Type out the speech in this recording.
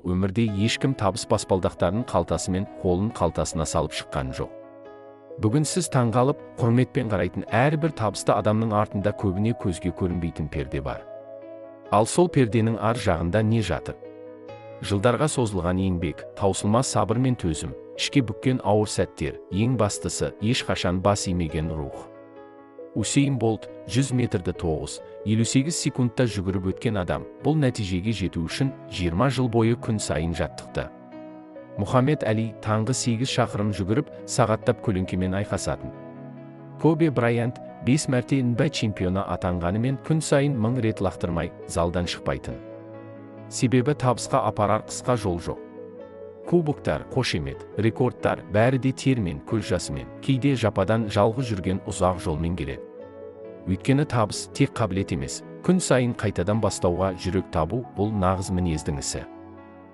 өмірде ешкім табыс баспалдақтарын қалтасы мен қолын қалтасына салып шыққан жоқ. Бүгін сіз таңғалып, құрметпен қарайтын әрбір табысты адамның артында көбіне көзге көрінбейтін перде бар. Ал сол перденің ар жағында не жатыр? Жылдарға созылған еңбек, таусылмас сабыр мен төзім, ішке бүккен ауыр сәттер, ең бастысы, ешқашан бас имеген рух. Усейн Болт 100 метрді 9:58 секундта жүгіріп өткен адам, бұл нәтижеге жету үшін 20 жыл бойы күн сайын жаттықты. Мұхаммед Әли таңғы 8 шақырым жүгіріп, сағаттап көлеңкемен айқасатын. Кобе Брайант 5 мәрте НБА чемпионы атанғанымен күн сайын 1000 рет лақтырмай залдан шықпайтын. Себебі табысқа апарар қысқа жол жоқ. Кубоктар, қошемет, рекордтар бәрі де тер мен көз жасымен, кейде жападан жалғыз жүрген ұзақ жолмен келеді. Өйткені табыс тек қабілет емес, күн сайын қайтадан бастауға жүрек табу, бұл нағыз мінездің ісі.